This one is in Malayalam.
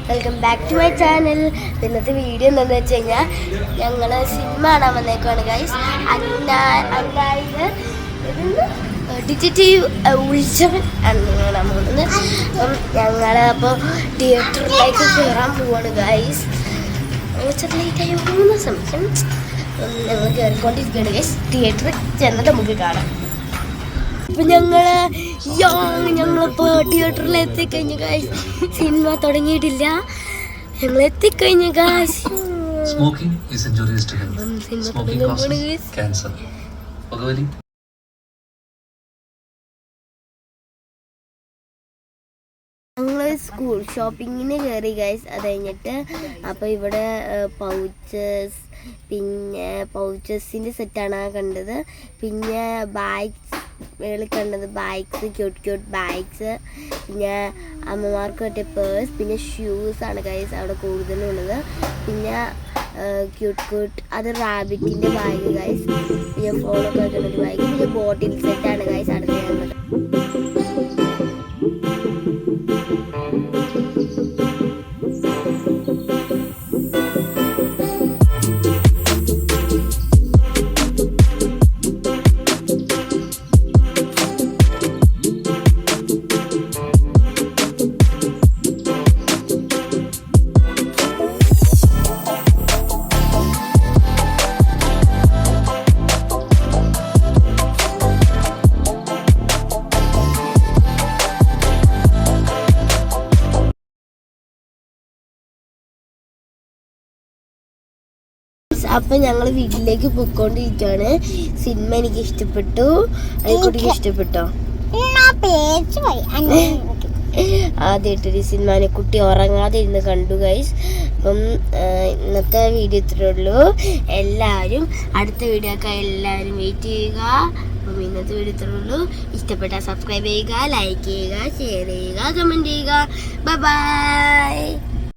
Welcome back to my channel. ഇന്നത്തെ വീഡിയോ എന്താണെന്ന് വെച്ച് കഴിഞ്ഞാൽ ഞങ്ങൾ സിനിമ കാണാൻ വന്നേക്കുവാണ് ഗൈസ്. ഡിറ്റക്റ്റീവ് ഉത്സവൻ ആണ് കാണാൻ പോകുന്നത്. അപ്പം ഞങ്ങൾ അപ്പോൾ തിയേറ്ററിലേക്ക് കയറാൻ പോവാണ് ഗൈസ്. ലേറ്റായി 3 സമയം ഞങ്ങൾ കയറിക്കൊണ്ടിരിക്കുകയാണ് ഗൈസ്. തിയേറ്ററിൽ ചെന്നിട്ട് നമുക്ക് കാണാം. അപ്പം ഞങ്ങളിപ്പോൾ തിയേറ്ററിൽ എത്തിക്കഴിഞ്ഞ ഗൈസ്. സിനിമ തുടങ്ങിയിട്ടില്ല, ഞങ്ങൾ എത്തിക്കഴിഞ്ഞ ഗൈസ്. ഞങ്ങൾ സ്കൂൾ ഷോപ്പിങ്ങിന് കയറി ഗൈസ്. അത് കഴിഞ്ഞിട്ട് അപ്പോൾ ഇവിടെ പൗച്ചസിൻ്റെ സെറ്റാണ് കണ്ടത്. പിന്നെ ബാഗ്സ് കണ്ടത്, ബാഗ്സ്, ക്യൂട്ട് ബാഗ്സ്, പിന്നെ അമ്മമാർക്ക് പറ്റിയ പേഴ്സ്, പിന്നെ ഷൂസാണ് ഗൈസ് അവിടെ കൂടുതലുള്ളത്. പിന്നെ ക്യൂട്ട് അത് റാബിറ്റിൻ്റെ ബാഗ് ഗൈസ്. പിന്നെ ഫോണൊക്കെ വെക്കുന്നൊരു ബാഗ്, പിന്നെ ബോട്ടിൽ സെറ്റാണ് ഗൈസ് അടുത്ത് ഞങ്ങൾ. അപ്പം ഞങ്ങൾ വീട്ടിലേക്ക് പോയിക്കൊണ്ടിരിക്കുകയാണ്. സിനിമ എനിക്ക് ഇഷ്ടപ്പെട്ടു. കുട്ടിക്ക് ഇഷ്ടപ്പെട്ടോ? ആദ്യമായിട്ടൊരു സിനിമ കുട്ടി ഉറങ്ങാതെ ഇരുന്ന് കണ്ടു ഗൈസ്. അപ്പം ഇന്നത്തെ വീഡിയോ ഇത്രയേ ഉള്ളൂ. എല്ലാവരും അടുത്ത വീഡിയോ ഒക്കെ എല്ലാവരും വെയിറ്റ് ചെയ്യുക. അപ്പം ഇന്നത്തെ വീഡിയോ ഇത്രയേ ഉള്ളൂ. ഇഷ്ടപ്പെട്ടാൽ സബ്സ്ക്രൈബ് ചെയ്യുക, ലൈക്ക് ചെയ്യുക, ഷെയർ ചെയ്യുക, കമൻറ്റ് ചെയ്യുക. ബൈ.